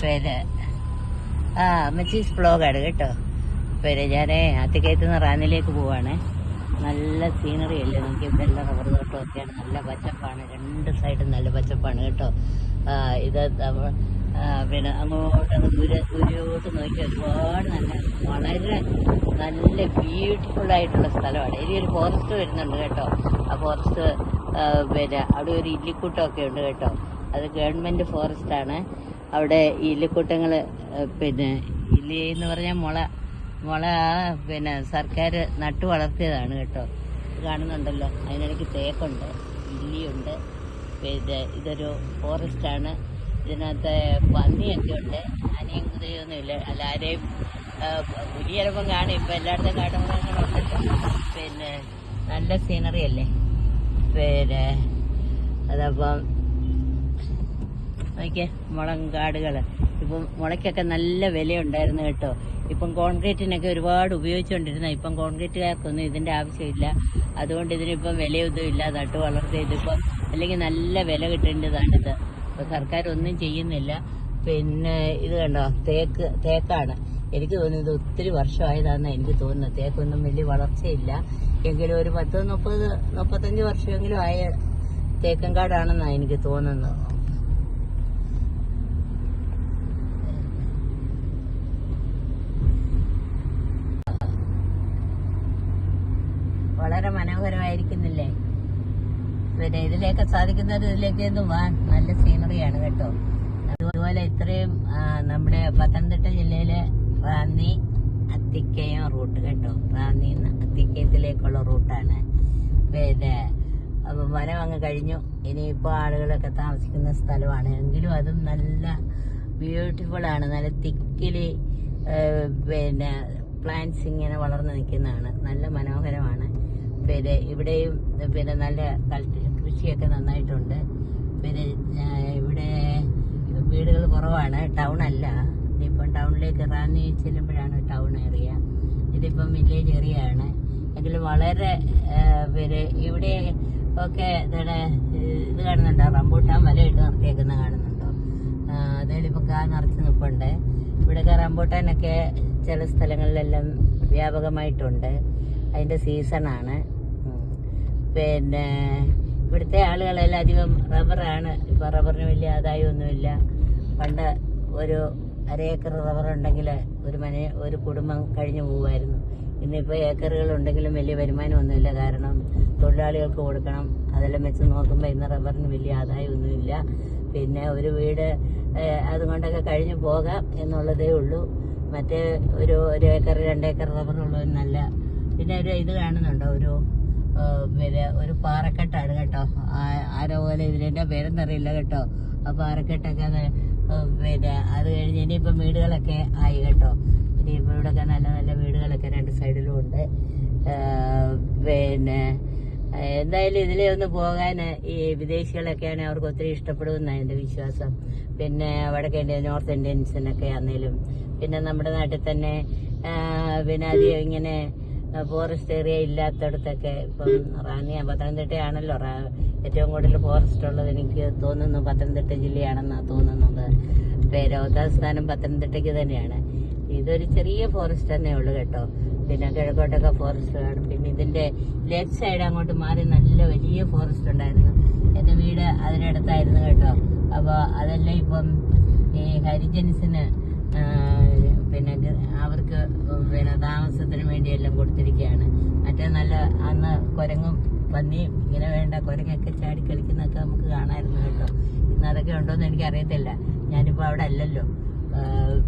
പിന്നെ അമ്മച്ചീസ് വ്ളോഗാണ് കേട്ടോ. പിന്നെ ഞാൻ അത്തിക്കയത്ത് നിന്ന് റാന്നിലേക്ക് പോവാണ്. നല്ല സീനറി അല്ലേ, നമുക്ക് ഇവിടെ എല്ലാം റബ്ബർ തോട്ടമൊക്കെയാണ്, നല്ല പച്ചപ്പാണ്, രണ്ട് സൈഡും നല്ല പച്ചപ്പാണ് കേട്ടോ. ഇത് പിന്നെ അങ്ങോട്ട് ദൂരോട്ട് നോക്കി ഒരുപാട് വളരെ നല്ല ബ്യൂട്ടിഫുൾ ആയിട്ടുള്ള സ്ഥലമാണ്. ഇനിയൊരു ഫോറസ്റ്റ് വരുന്നുണ്ട് കേട്ടോ. ആ ഫോറസ്റ്റ് പിന്നെ അവിടെ ഒരു ഇല്ലിക്കൂട്ടമൊക്കെ ഉണ്ട് കേട്ടോ. അത് ഗവൺമെൻറ് ഫോറസ്റ്റാണ്. അവിടെ ഈ ഇല്ലിക്കൂട്ടങ്ങൾ പിന്നെ ഇല്ലി എന്ന് പറഞ്ഞാൽ മുള പിന്നെ സർക്കാർ നട്ടു വളർത്തിയതാണ് കേട്ടോ. കാണുന്നുണ്ടല്ലോ, അതിനിടയ്ക്ക് തേക്കുണ്ട്, ഇല്ലിയുണ്ട്. പിന്നെ ഇതൊരു ഫോറസ്റ്റാണ്. ഇതിനകത്ത് പന്നിയൊക്കെ ഉണ്ട്. ആനയും കുതിരയൊന്നും ഇല്ല. അല്ല, ആരെയും പുലി ചിലപ്പം കാണും. ഇപ്പം എല്ലായിടത്തും കാട്ടുമൃഗങ്ങളുണ്ടല്ലോ. പിന്നെ നല്ല സീനറി അല്ലേ. പിന്നെ അതപ്പം നോക്കിയേ, മുളങ്കാടുകൾ. ഇപ്പം മുളയ്ക്കൊക്കെ നല്ല വിലയുണ്ടായിരുന്നു കേട്ടോ. ഇപ്പം കോൺക്രീറ്റിനൊക്കെ ഒരുപാട് ഉപയോഗിച്ചുകൊണ്ടിരുന്ന, ഇപ്പം കോൺക്രീറ്റുകാർക്കൊന്നും ഇതിൻ്റെ ആവശ്യമില്ല. അതുകൊണ്ട് ഇതിനിപ്പം വിലയൊന്നും ഇല്ല. നട്ടു വളർത്തി ഇതിപ്പം അല്ലെങ്കിൽ നല്ല വില കിട്ടേണ്ടതാണിത്. ഇപ്പം സർക്കാരൊന്നും ചെയ്യുന്നില്ല. പിന്നെ ഇത് കണ്ടോ, തേക്കാണ്. എനിക്ക് തോന്നുന്നത് ഒത്തിരി വർഷമായതാണെന്നാണ് എനിക്ക് തോന്നുന്നത്. തേക്കൊന്നും വലിയ വളർച്ചയില്ല എങ്കിലും ഒരു 30-35 വർഷമെങ്കിലും ആയ തേക്കൻകാടാണെന്നാണ് എനിക്ക് തോന്നുന്നത്. വളരെ മനോഹരമായിരിക്കുന്നില്ലേ. പിന്നെ ഇതിലേക്ക് സാധിക്കുന്നത് ഇതിലേക്കൊന്നും വാൻ നല്ല സീനറിയാണ് കേട്ടോ. അതുപോലെ ഇത്രയും നമ്മുടെ പത്തനംതിട്ട ജില്ലയിലെ റാന്നി അത്തിക്കയം റൂട്ട് കേട്ടോ. റാന്നി അത്തിക്കയത്തിലേക്കുള്ള റൂട്ടാണ്. പിന്നെ വനം അങ്ങ് കഴിഞ്ഞു. ഇനിയിപ്പോൾ ആളുകളൊക്കെ താമസിക്കുന്ന സ്ഥലമാണ്. എങ്കിലും അതും നല്ല ബ്യൂട്ടിഫുൾ ആണ്. നല്ല തിക്കിലി പിന്നെ പ്ലാന്റ്സ് ഇങ്ങനെ വളർന്നു നിൽക്കുന്നതാണ്. നല്ല മനോഹരമാണ്. പിന്നെ ഇവിടെയും പിന്നെ നല്ല കൃഷിയൊക്കെ നന്നായിട്ടുണ്ട്. പിന്നെ ഇവിടെ വീടുകൾ കുറവാണ്, ടൗൺ അല്ല. ഇനിയിപ്പം ടൗണിലേക്ക് റാന്നി ചെല്ലുമ്പോഴാണ് ടൗൺ ഏരിയ. ഇതിപ്പം വില്ലേജ് ഏരിയ ആണ്. എങ്കിലും വളരെ പിന്നെ ഇവിടെ ഒക്കെ ഇത് കാണുന്നുണ്ടോ, റംബൂട്ടാൻ വലയിട്ട് നിർത്തിയേക്കുന്ന കാണുന്നുണ്ടോ. അതേലിപ്പം നിറച്ച് നിൽപ്പുണ്ട്. ഇവിടെയൊക്കെ റംബൂട്ടാനൊക്കെ ചില സ്ഥലങ്ങളിലെല്ലാം വ്യാപകമായിട്ടുണ്ട്. അതിൻ്റെ സീസണാണ്. പിന്നെ ഇവിടുത്തെ ആളുകളെല്ലാം അധികം റബ്ബറാണ്. ഇപ്പം റബ്ബറിന് വലിയ ആദായമൊന്നുമില്ല. പണ്ട് ഒരു 1/2 ഏക്കർ റബ്ബർ ഉണ്ടെങ്കിൽ ഒരു കുടുംബം കഴിഞ്ഞു പോകുമായിരുന്നു. ഇന്നിപ്പോൾ ഏക്കറുകളുണ്ടെങ്കിലും വലിയ വരുമാനമൊന്നുമില്ല. കാരണം തൊഴിലാളികൾക്ക് കൊടുക്കണം. അതെല്ലാം വെച്ച് നോക്കുമ്പോൾ ഇന്ന് റബ്ബറിന് വലിയ ആദായമൊന്നുമില്ല. പിന്നെ ഒരു വീട് അതുകൊണ്ടൊക്കെ കഴിഞ്ഞു പോകാം എന്നുള്ളതേ ഉള്ളൂ. മറ്റേ ഒരു ഏക്കർ 2 ഏക്കർ റബ്ബറുള്ളത് നല്ല. പിന്നെ ഇത് കാണുന്നുണ്ടോ, ഒരു പാറക്കെട്ടാണ് കേട്ടോ. ആരോ പോലെ ഇതിൻ്റെ പേരെന്നറിയില്ല കേട്ടോ. ആ പാറക്കെട്ടൊക്കെ പിന്നെ അത് കഴിഞ്ഞ് ഇനിയിപ്പം വീടുകളൊക്കെ ആയി കേട്ടോ. ഇനിയിപ്പോൾ ഇവിടെയൊക്കെ നല്ല നല്ല വീടുകളൊക്കെ 2 സൈഡിലും ഉണ്ട്. പിന്നെ എന്തായാലും ഇതിലെ ഒന്ന് പോകാൻ ഈ വിദേശികളൊക്കെയാണ് അവർക്ക് ഒത്തിരി ഇഷ്ടപ്പെടുമെന്നാണ് എൻ്റെ വിശ്വാസം. പിന്നെ വടക്കേ ഇന്ത്യ, നോർത്ത് ഇന്ത്യൻസിനൊക്കെ ആണെങ്കിലും, പിന്നെ നമ്മുടെ നാട്ടിൽ തന്നെ പിന്നെ അധികം ഇങ്ങനെ ഫോറസ്റ്റ് ഏരിയ ഇല്ലാത്തടത്തൊക്കെ ഇപ്പം റാന്നി പത്തനംതിട്ടയാണല്ലോ ഏറ്റവും കൂടുതൽ ഫോറസ്റ്റ് ഉള്ളത്. എനിക്ക് തോന്നുന്നു പത്തനംതിട്ട ജില്ലയാണെന്നാണ് തോന്നുന്നത്. ഒന്നാം സ്ഥാനം പത്തനംതിട്ടയ്ക്ക് തന്നെയാണ്. ഇതൊരു ചെറിയ ഫോറസ്റ്റ് തന്നെ ഉള്ളു കേട്ടോ. പിന്നെ കിഴക്കോട്ടൊക്കെ ഫോറസ്റ്റ് കാണും. പിന്നെ ഇതിന്റെ ലെഫ്റ്റ് സൈഡ് അങ്ങോട്ട് മാറി നല്ല വലിയ ഫോറസ്റ്റ് ഉണ്ടായിരുന്നു. എൻ്റെ വീട് അതിനടുത്തായിരുന്നു കേട്ടോ. അപ്പോൾ അതെല്ലാം ഇപ്പം ഈ ഹരിജൻസിന് പിന്നെ അവർക്ക് പിന്നെ താമസത്തിന് വേണ്ടിയെല്ലാം കൊടുത്തിരിക്കുകയാണ്. മറ്റേ നല്ല അന്ന് കുരങ്ങും പന്നിയും ഇങ്ങനെ വേണ്ട കുരങ്ങൊക്കെ ചാടി കളിക്കുന്നൊക്കെ നമുക്ക് കാണാമായിരുന്നു കേട്ടോ. ഇന്ന് അതൊക്കെ ഉണ്ടോയെന്ന് എനിക്കറിയത്തില്ല. ഞാനിപ്പോൾ അവിടെ അല്ലല്ലോ.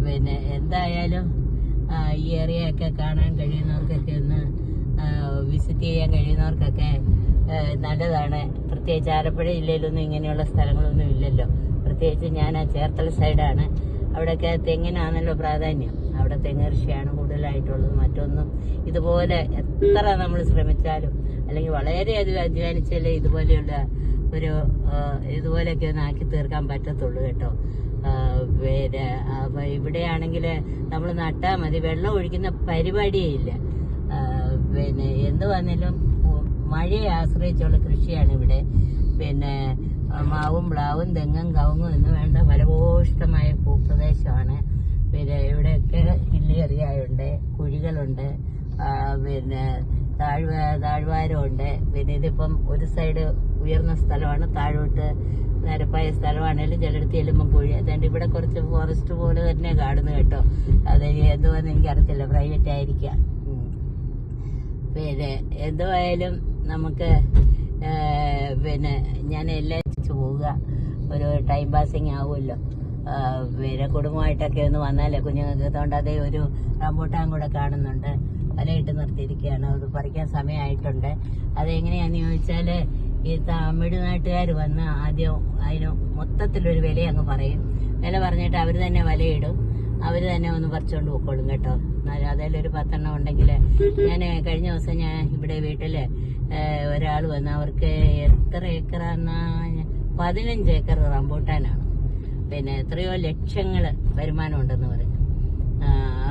പിന്നെ എന്തായാലും ഈ ഏരിയയൊക്കെ കാണാൻ കഴിയുന്നവർക്കൊക്കെ ഒന്ന് വിസിറ്റ് ചെയ്യാൻ കഴിയുന്നവർക്കൊക്കെ നല്ലതാണ്. പ്രത്യേകിച്ച് ആലപ്പുഴ ജില്ലയിലൊന്നും ഇങ്ങനെയുള്ള സ്ഥലങ്ങളൊന്നും ഇല്ലല്ലോ. പ്രത്യേകിച്ച് ഞാൻ ചേർത്തല സൈഡാണ്. അവിടെയൊക്കെ തെങ്ങിനാണല്ലോ പ്രാധാന്യം. അവിടെ തെങ്ങ് കൃഷിയാണ് കൂടുതലായിട്ടുള്ളത്. മറ്റൊന്നും ഇതുപോലെ എത്ര നമ്മൾ ശ്രമിച്ചാലും അല്ലെങ്കിൽ വളരെയധികം അധ്വാനിച്ചാലേ ഇതുപോലെയൊക്കെ ഒന്ന് ആക്കി തീർക്കാൻ പറ്റത്തുള്ളൂ കേട്ടോ. പിന്നെ അപ്പം ഇവിടെയാണെങ്കിൽ നമ്മൾ നട്ടാൽ മതി, വെള്ളം ഒഴിക്കുന്ന പരിപാടിയേ ഇല്ല. പിന്നെ എന്ത് വന്നാലും മഴയെ ആശ്രയിച്ചുള്ള കൃഷിയാണ് ഇവിടെ. പിന്നെ മാവും പ്ലാവും തെങ്ങും കവുങ്ങും എന്ന് വേണ്ട ഫലഭൂയിഷ്ടമായ ഭൂപ്രദേശമാണ്. മലകളുണ്ട്, പിന്നെ താഴ്വാരമുണ്ട്. പിന്നെ ഇതിപ്പം ഒരു സൈഡ് ഉയർന്ന സ്ഥലമാണ്, താഴോട്ട് നിരപ്പായ സ്ഥലമാണെങ്കിലും ചിലടത്ത് ചെല്ലുമ്പം കുഴി. അതുകൊണ്ട് ഇവിടെ കുറച്ച് ഫോറസ്റ്റ് പോലെ തന്നെ കാണുന്നു കേട്ടോ. അത് എന്തുവാന്ന് എനിക്കറിയത്തില്ല, പ്രൈവറ്റ് ആയിരിക്കാം. പിന്നെ എന്തുവായാലും നമുക്ക് പിന്നെ ഞാൻ എല്ലാം പോവുക, ഒരു ടൈം പാസിങ് ആവുമല്ലോ. പിന്നെ കുടുംബമായിട്ടൊക്കെ ഒന്ന് വന്നാലേ കുഞ്ഞുങ്ങൾക്ക്. അതുകൊണ്ട് അതേ ഒരു റംബൂട്ടാൻ കൂടെ കാണുന്നുണ്ട്, വലയിട്ട് നിർത്തിയിരിക്കുകയാണ്. അത് പറിക്കാൻ സമയമായിട്ടുണ്ട്. അതെങ്ങനെയാന്ന് ചോദിച്ചാൽ ഈ തമിഴ്നാട്ടുകാർ വന്ന് ആദ്യം അതിന് മൊത്തത്തിലൊരു വില അങ്ങ് പറയും. വില പറഞ്ഞിട്ട് അവർ തന്നെ വലയിടും, അവർ തന്നെ ഒന്ന് പറിച്ചുകൊണ്ട് പോയിക്കോളും കേട്ടോ. അതിലൊരു 10 എണ്ണം ഉണ്ടെങ്കിൽ, ഞാൻ കഴിഞ്ഞ ദിവസം ഞാൻ ഇവിടെ വീട്ടിൽ ഒരാൾ വന്ന്, അവർക്ക് എത്ര ഏക്കറാന്നാ, 15 ഏക്കർ റംബൂട്ടാനാണ്. പിന്നെ എത്രയോ ലക്ഷങ്ങൾ വരുമാനം ഉണ്ടെന്ന് പറഞ്ഞു.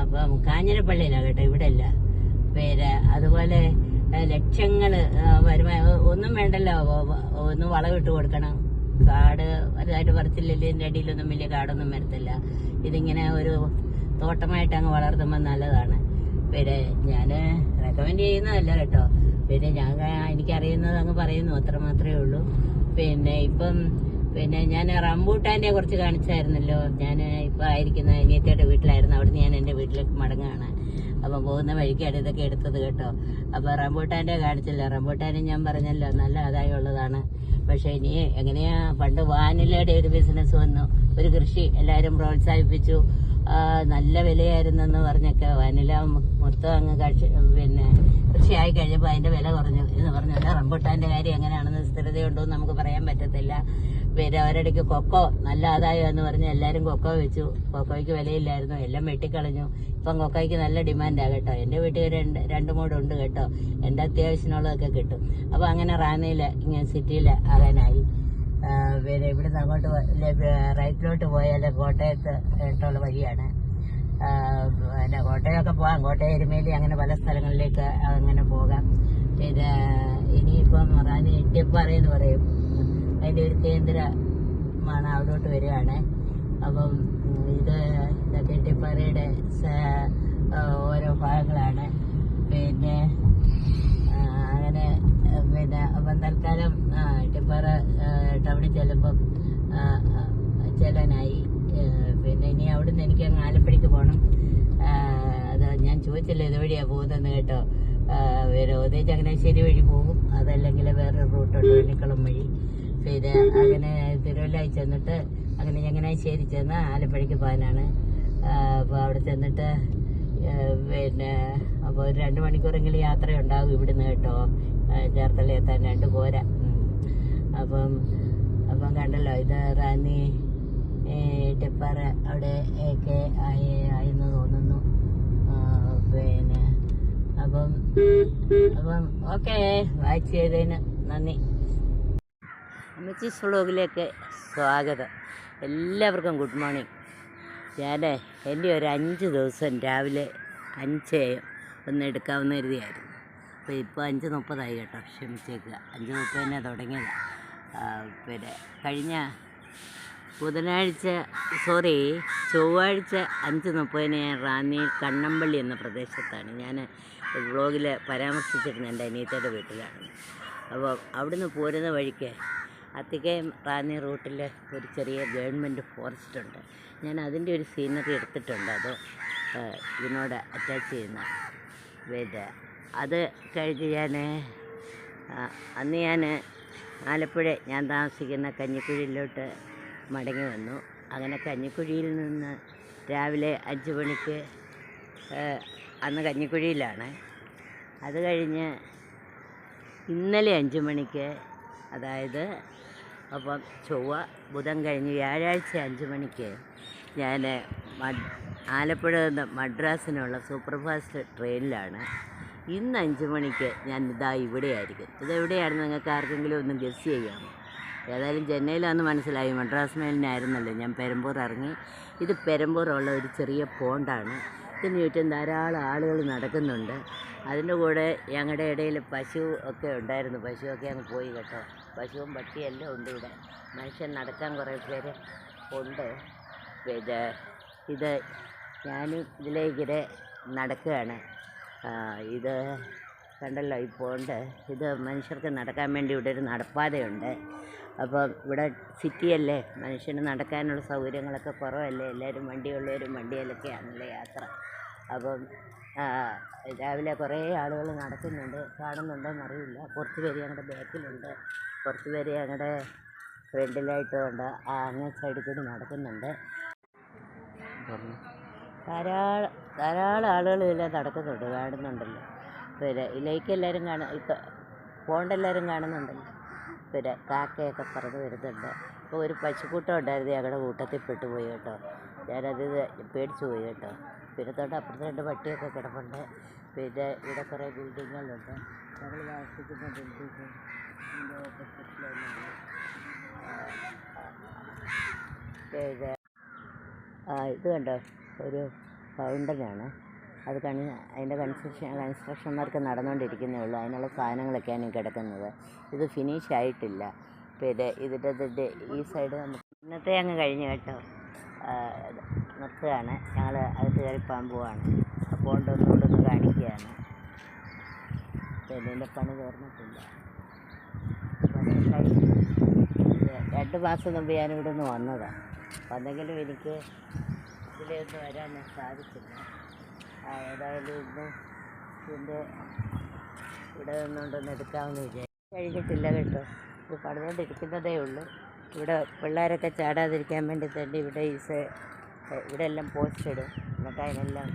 അപ്പം കാഞ്ഞിരപ്പള്ളിയിലാണ് കേട്ടോ, ഇവിടെ അല്ല. പിന്നെ അതുപോലെ ലക്ഷങ്ങൾ വരുമാനം. ഒന്നും വേണ്ടല്ലോ, ഒന്ന് വളമിട്ട് കൊടുക്കണം. കാട് വലുതായിട്ട് പറിച്ചില്ലല്ലോ, ഇതിൻ്റെ അടിയിലൊന്നും വലിയ കാടൊന്നും വരത്തില്ല. ഇതിങ്ങനെ ഒരു തോട്ടമായിട്ട് അങ്ങ് വളർത്തുമ്പോൾ നല്ലതാണ്. പിന്നെ ഞാൻ റെക്കമെൻഡ് ചെയ്യുന്നതല്ല കേട്ടോ. പിന്നെ എനിക്കറിയുന്നത് അങ്ങ് പറയുന്നു, അത്ര മാത്രമേ ഉള്ളൂ. പിന്നെ ഇപ്പം ഞാൻ റംബൂട്ടാൻ്റെ കുറച്ച് കാണിച്ചായിരുന്നല്ലോ. ഞാൻ ഇപ്പം ആയിരിക്കുന്ന അനിയത്തിയുടെ വീട്ടിലായിരുന്നു, അവിടുന്ന് ഞാൻ എൻ്റെ വീട്ടിലേക്ക് മടങ്ങുകയാണ്. അപ്പം പോകുന്ന വഴിക്കാണ് ഇതൊക്കെ എടുത്തത് കേട്ടോ. അപ്പോൾ റംബൂട്ടാൻ്റെ കാണിച്ചില്ല. റംബൂട്ടാനും ഞാൻ പറഞ്ഞല്ലോ നല്ല ആദായമുള്ളതാണ്. പക്ഷേ ഇനി എങ്ങനെയാ, പണ്ട് വാനിലയുടെ ഒരു ബിസിനസ് വന്നു, ഒരു കൃഷി എല്ലാവരും പ്രോത്സാഹിപ്പിച്ചു, നല്ല വിലയായിരുന്നെന്ന് പറഞ്ഞൊക്കെ. വാനില മൊത്തം അങ്ങ് കൃഷിയായി കഴിഞ്ഞപ്പോൾ അതിൻ്റെ വില കുറഞ്ഞു എന്ന് പറഞ്ഞല്ലോ. റംബൂട്ടാൻ്റെ കാര്യം എങ്ങനെയാണെന്ന് സ്ഥിരതയുണ്ടോ എന്ന് നമുക്ക് പറയാൻ പറ്റത്തില്ല. പിന്നെ അവരുടെക്ക് കൊക്കോ നല്ല ആദായം എന്ന് പറഞ്ഞ് എല്ലാവരും കൊക്കോ വെച്ചു. കൊക്കോയ്ക്ക് വിലയില്ലായിരുന്നു, എല്ലാം വെട്ടിക്കളഞ്ഞു. ഇപ്പം കൊക്കോയ്ക്ക് നല്ല ഡിമാൻഡാണ് കേട്ടോ. എൻ്റെ വീട്ടിൽ രണ്ട് മൂടുണ്ട് കേട്ടോ, എൻ്റെ അത്യാവശ്യത്തിനുള്ളതൊക്കെ കിട്ടും. അപ്പോൾ അങ്ങനെ റാന്നിയിൽ ഇങ്ങനെ സിറ്റിയിൽ ആകാനായി. പിന്നെ ഇവിടുന്ന് അങ്ങോട്ട് റൈറ്റിലോട്ട് പോയാൽ കോട്ടയത്തുള്ള വഴിയാണ്. പിന്നെ കോട്ടയമൊക്കെ പോകാം, കോട്ടയം എരുമേലി അങ്ങനെ പല സ്ഥലങ്ങളിലേക്ക് അങ്ങനെ പോകാം. പിന്നെ ഇനിയിപ്പം റാന്നി ഇട്ടിപ്പാറയെന്ന് പറയും, അതിൻ്റെ ഒരു കേന്ദ്രമാണ്, അവിടോട്ട് വരികയാണ്. അപ്പം ഇതൊക്കെ ഇട്ടിപ്പാറയുടെ ഓരോ ഭാഗങ്ങളാണ്. പിന്നെ അങ്ങനെ അപ്പം തൽക്കാലം ഇട്ടിപ്പാറ ടൗണിൽ ചെല്ലുമ്പം ചെല്ലാനായി. പിന്നെ ഇനി അവിടുന്ന് എനിക്ക് അങ്ങ് ആലപ്പുഴയ്ക്ക് പോകണം. അത് ഞാൻ ചോദിച്ചില്ല ഇതുവഴിയാണ് പോകുന്നതെന്ന് കേട്ടോ. ഒതേ ചങ്ങനാശ്ശേരി വഴി പോകും, അതല്ലെങ്കിൽ വേറൊരു റൂട്ടുണ്ട് വെണ്ണിക്കുളം വഴി. പിന്നെ അങ്ങനെ തിരുവല്ലായി ചെന്നിട്ട് അങ്ങനെ ചങ്ങനാശ്ശേരി ചെന്ന് ആലപ്പുഴയ്ക്ക് പോകാനാണ്. അപ്പോൾ അവിടെ ചെന്നിട്ട് പിന്നെ അപ്പോൾ ഒരു 2 മണിക്കൂറെങ്കിലും യാത്രയുണ്ടാകും ഇവിടുന്ന് കേട്ടോ. ചേർത്തല എത്താനായിട്ട് പോരാ. അപ്പം കണ്ടല്ലോ, ഇത് റാന്നി ഇട്ടിപ്പാറ അവിടെ ഒക്കെ ആയെന്ന് തോന്നുന്നു. പിന്നെ അപ്പം ഓക്കെ, വാച്ച് ചെയ്തതിന് നന്ദി. അമ്മച്ചീസ് വ്ളോഗിലേക്ക് സ്വാഗതം. എല്ലാവർക്കും ഗുഡ് മോർണിംഗ്. ഞാൻ എൻ്റെ ഒരു 5 ദിവസം രാവിലെ 5 AM ഒന്ന് എടുക്കാവുന്ന കരുതിയായിരുന്നു. അപ്പോൾ ഇപ്പോൾ 5:30 കേട്ടോ, ക്ഷമിച്ചേക്കുക. 5:30 തന്നെ തുടങ്ങിയതാണ്. പിന്നെ കഴിഞ്ഞ ചൊവ്വാഴ്ച 5:30 ഞാൻ റാന്നിയിൽ കണ്ണമ്പള്ളി എന്ന പ്രദേശത്താണ്. ഞാൻ വ്ളോഗിൽ പരാമർശിച്ചിരുന്നത് എൻ്റെ അനിയത്തിയുടെ വീട്ടിലാണ്. അപ്പോൾ അവിടുന്ന് പോരുന്ന വഴിക്ക് അത്തിക്കയം റാന്നി റൂട്ടിൽ ഒരു ചെറിയ ഗവൺമെൻറ് ഫോറസ്റ്റ് ഉണ്ട്. ഞാൻ അതിൻ്റെ ഒരു സീനറി എടുത്തിട്ടുണ്ട്, അത് ഇതിനോട് അറ്റാച്ച് ചെയ്യുന്ന. പിന്നെ അത് കഴിഞ്ഞ് അന്ന് ഞാൻ ആലപ്പുഴ ഞാൻ താമസിക്കുന്ന കഞ്ഞിക്കുഴിയിലോട്ട് മടങ്ങി വന്നു. അങ്ങനെ കഞ്ഞിക്കുഴിയിൽ നിന്ന് രാവിലെ 5 മണിക്ക് അന്ന് കഞ്ഞിക്കുഴിയിലാണ്. അത് കഴിഞ്ഞ് ഇന്നലെ 5 മണിക്ക്, അതായത് അപ്പം ചൊവ്വ ബുധൻ കഴിഞ്ഞ് വ്യാഴാഴ്ച 5 മണിക്ക് ഞാൻ ആലപ്പുഴ നിന്ന് മദ്രാസിനുള്ള സൂപ്പർഫാസ്റ്റ് ട്രെയിനിലാണ്. ഇന്ന് 5 മണിക്ക് ഞാൻ ഇവിടെയായിരിക്കും. ഇതെവിടെയാണെന്ന് നിങ്ങൾക്ക് ആർക്കെങ്കിലും ഒന്ന് ഗസ് ചെയ്യാമോ? ഏതായാലും ചെന്നൈയിലാണെന്ന് മനസ്സിലായി, മദ്രാസ് മേലിനായിരുന്നല്ലോ. ഞാൻ പെരമ്പൂർ ഇറങ്ങി. ഇത് പെരമ്പൂറുള്ള ഒരു ചെറിയ പോണ്ടാണ്. ഇതിന് ചുറ്റും ധാരാളം ആളുകൾ നടക്കുന്നുണ്ട്. അതിൻ്റെ കൂടെ ഞങ്ങളുടെ ഇടയിൽ പശു ഒക്കെ ഉണ്ടായിരുന്നു. പശുവൊക്കെ അങ്ങ് പോയി കേട്ടോ. പശുവും പട്ടിയെല്ലാം ഉണ്ട് ഇവിടെ. മനുഷ്യൻ നടക്കാൻ കുറേ പേര് ഉണ്ട്. പിന്നെ ഞാനും ഇതിലേക്കിടെ നടക്കുകയാണ്. ഇത് കണ്ടല്ലോ ഇപ്പോൾ ഉണ്ട്. ഇത് മനുഷ്യർക്ക് നടക്കാൻ വേണ്ടി ഇവിടെ ഒരു നടപ്പാതയുണ്ട്. അപ്പം ഇവിടെ സിറ്റിയല്ലേ, മനുഷ്യന് നടക്കാനുള്ള സൗകര്യങ്ങളൊക്കെ കുറവല്ലേ, എല്ലാവരും വണ്ടിയുള്ളവരും വണ്ടിയിലൊക്കെയാണല്ലോ യാത്ര. അപ്പം രാവിലെ കുറേ ആളുകൾ നടക്കുന്നുണ്ട്, കാണുന്നുണ്ടോയെന്നറിയില്ല. കുറച്ച് പേര് ഞങ്ങളുടെ ബാക്കിലുണ്ട്, കുറച്ച് പേര് ഞങ്ങളുടെ ഫ്രണ്ടിലായിട്ടുമുണ്ട്. അങ്ങേ സൈഡിൽ കൂടി നടക്കുന്നുണ്ട്. ധാരാളം ആളുകൾ ഇതിലെ നടക്കുന്നുണ്ട്, കാണുന്നുണ്ടല്ലോ. പിന്നെ ഇതിലേക്ക് എല്ലാവരും ഇപ്പം പോണ്ടെല്ലാവരും കാണുന്നുണ്ടല്ലോ. പിന്നെ കാക്കയൊക്കെ പറന്ന് വരുന്നുണ്ട്. ഇപ്പോൾ ഒരു പശുക്കൂട്ടം ഉണ്ടായിരുന്നു, ഞങ്ങളുടെ കൂട്ടത്തിൽ പെട്ടുപോയി കേട്ടോ. ഞാനത് പേടിച്ചു പോയി കേട്ടോ. പിന്നെ അപ്പുറത്ത് 2 പട്ടിയൊക്കെ കിടപ്പുണ്ട്. പിന്നെ ഇവിടെ കുറേ ബിൽഡിങ്ങുകളുണ്ട്. ഞങ്ങൾ താമസിക്കുന്ന ബിൽഡിങ് ഇത് കണ്ടോ, ഒരു ഫൗണ്ടനാണ്. അത് അതിൻ്റെ കൺസ്ട്രക്ഷൻ വർക്ക് നടന്നുകൊണ്ടിരിക്കുന്നേ ഉള്ളൂ. അതിനുള്ള സാധനങ്ങളൊക്കെയാണ് കിടക്കുന്നത്. ഇത് ഫിനിഷ് ആയിട്ടില്ല. പിന്നെ ഇതിൻ്റെ ഈ സൈഡ് നമുക്ക് ഇന്നത്തെ അങ്ങ് കഴിഞ്ഞ് കേട്ടോ. നിർത്തുകയാണ്. ഞങ്ങൾ അകത്ത് കയറി പോകാൻ പോവാണ്. അപ്പോൾ ഒന്നുകൂടെ കാണിക്കുകയാണ്. പിന്നെ ഇതിൻ്റെ പണി തീർന്നിട്ടില്ല. 2 മാസം മുമ്പ് ഞാനിവിടെ നിന്ന് വന്നതാണ്. വന്നെങ്കിലും എനിക്ക് ഇതിലൊന്നും വരാൻ സാധിച്ചില്ല. ഏതായാലും ഇന്ന് ഇതിൻ്റെ ഇവിടെ നിന്നുകൊണ്ടൊന്ന് എടുക്കാമെന്ന് വിചാരിച്ചു. കഴിഞ്ഞിട്ടില്ല കേട്ടോ, ഇത് പണിതുകൊണ്ടിരിക്കുന്നതേ ഉള്ളൂ. ഇവിടെ പിള്ളേരൊക്കെ ചാടാതിരിക്കാൻ വേണ്ടി തന്നെ ഇവിടെ എല്ലാം പോസ്റ്റ് ഇടും. എന്നിട്ട് അതിനെല്ലാം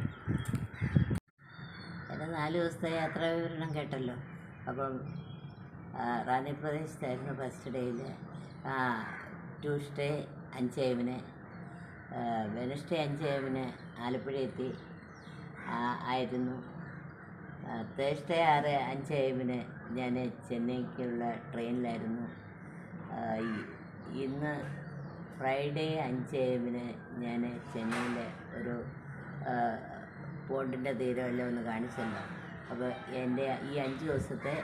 എൻ്റെ 4 ദിവസത്തെ യാത്രാ വിവരണം കേട്ടല്ലോ. അപ്പം റാന്നി പ്രദേശത്തായിരുന്നു ഫസ്റ്റ് ഡേയിൽ. Tuesday 5 AM, Wednesday 5 AM Alappuzha എത്തി ആയിരുന്നു. തേഴ്സ്ഡേ 5 AM ഞാൻ ചെന്നൈക്കുള്ള ട്രെയിനിലായിരുന്നു. ഇന്ന് ഫ്രൈഡേ 5 AM ഞാൻ ചെന്നൈയിലെ ഒരു പോണ്ടിൻ്റെ തീരമെല്ലാം ഒന്ന് കാണിച്ചല്ലോ. അപ്പോൾ എൻ്റെ ഈ 5 ദിവസത്തെ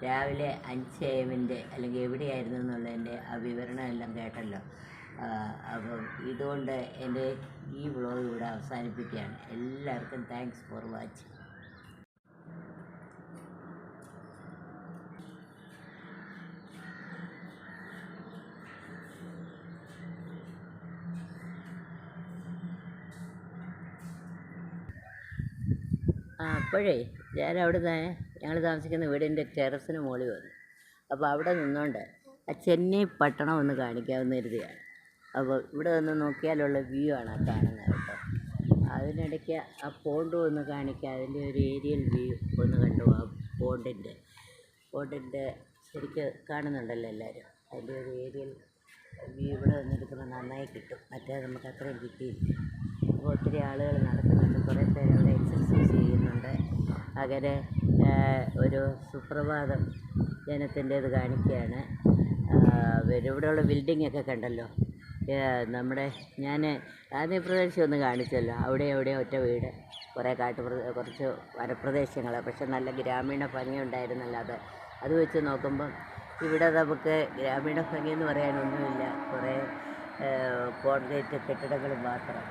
രാവിലെ 5 AM അല്ലെങ്കിൽ എവിടെയായിരുന്നു എന്നുള്ളതിൻ്റെ ആ വിവരണം എല്ലാം കേട്ടല്ലോ. അപ്പം ഇതുകൊണ്ട് എൻ്റെ ഈ വ്ളോഗ് ഇവിടെ അവസാനിപ്പിക്കുകയാണ്. എല്ലാവർക്കും താങ്ക്സ് ഫോർ വാച്ചിങ്. അപ്പോഴേ ഞങ്ങൾ താമസിക്കുന്ന വീടിൻ്റെ ടെറസിന് മുകളിൽ വന്നു. അപ്പോൾ അവിടെ നിന്നുകൊണ്ട് ആ ചെന്നൈ പട്ടണം ഒന്ന് കാണിക്കാമെന്ന് കരുതിയാണ്. അപ്പോൾ ഇവിടെ നിന്ന് നോക്കിയാലുള്ള വ്യൂ ആണ് ആ കാണുന്നത് കേട്ടോ. അതിനിടയ്ക്ക് ആ പോണ്ടും ഒന്ന് കാണിക്കാം, അതിൻ്റെ ഒരു ഏരിയൽ വ്യൂ ഒന്ന് കണ്ടു. ആ പോണ്ടിൻ്റെ ശരിക്ക് കാണുന്നുണ്ടല്ലോ എല്ലാവരും. അതിൻ്റെ ഒരു ഏരിയൽ വ്യൂ ഇവിടെ വന്നെടുക്കുമ്പോൾ നന്നായി കിട്ടും. മറ്റേ നമുക്ക് അത്രയും കിട്ടിയില്ല. അപ്പോൾ ഒത്തിരി ആളുകൾ നടക്കുന്നുണ്ട്, കുറേ പേര് അവിടെ എക്സർസൈസ് ചെയ്യുന്നുണ്ട്. അങ്ങനെ ഒരു സുപ്രഭാതം ജനത്തിൻ്റേത് കാണിക്കുകയാണ്. ഇവിടെയുള്ള ബിൽഡിങ്ങൊക്കെ കണ്ടല്ലോ. ഞാൻ ആന്ധ്രാപ്രദേശ് ഒന്ന് കാണിച്ചല്ലോ. അവിടെ ഒറ്റ വീട്, കുറേ കുറച്ച് വനപ്രദേശങ്ങൾ, പക്ഷെ നല്ല ഗ്രാമീണ ഭംഗിയുണ്ടായിരുന്നല്ലോ. അത് വെച്ച് നോക്കുമ്പം ഇവിടെ നമുക്ക് ഗ്രാമീണ ഭംഗിയെന്ന് പറയാനൊന്നുമില്ല. കുറേ കോൺക്രീറ്റ് കെട്ടിടങ്ങൾ മാത്രം.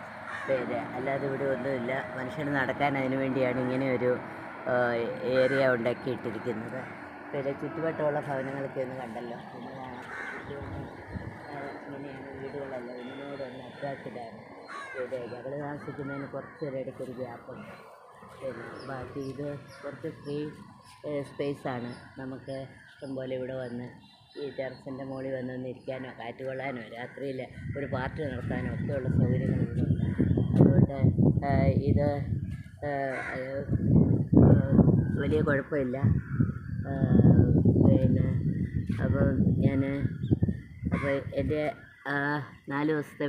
പിന്നെ അല്ലാതെ ഇവിടെ ഒന്നുമില്ല. മനുഷ്യന് നടക്കാൻ അതിന് വേണ്ടിയാണ് ഇങ്ങനെ ഒരു ഏരിയ ഉണ്ടാക്കിയിട്ടിരിക്കുന്നത്. പിന്നെ ചുറ്റുവട്ടമുള്ള ഭവനങ്ങളൊക്കെ ഒന്ന് കണ്ടല്ലോ. ഇങ്ങനെയാണ് വീടുകളെല്ലാം, ഇതിനോടൊന്ന് അട്രാക്റ്റഡാണ്. പിന്നെ ഞങ്ങൾ താമസിക്കുന്നതിന് കുറച്ചൊരിടയ്ക്കൊരു ഗ്യാപ്പുണ്ട്. പിന്നെ ബാക്കി ഇത് കുറച്ച് ഫ്രീ സ്പേസാണ്. നമുക്ക് ഇഷ്ടംപോലെ ഇവിടെ വന്ന് ഈ ടെറസിൻ്റെ മുകളിൽ വന്നൊന്ന് ഇരിക്കാനോ കാറ്റ് കൊള്ളാനോ രാത്രിയിൽ ഒരു പാർട്ടി നടത്താനോ ഒക്കെയുള്ള സൗകര്യങ്ങളുണ്ട്. അതുകൊണ്ട് ഇത് വലിയ കുഴപ്പമില്ല. പിന്നെ അപ്പോൾ എൻ്റെ 4 ദിവസത്തെ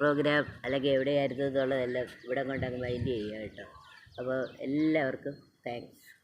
പ്രോഗ്രാം അല്ലെങ്കിൽ എവിടെയായിരുന്നു എന്നുള്ളതെല്ലാം ഇവിടെ കൊണ്ടങ്ങ് വൈൻഡ് ചെയ്യുക കേട്ടോ. അപ്പോൾ എല്ലാവർക്കും താങ്ക്സ്.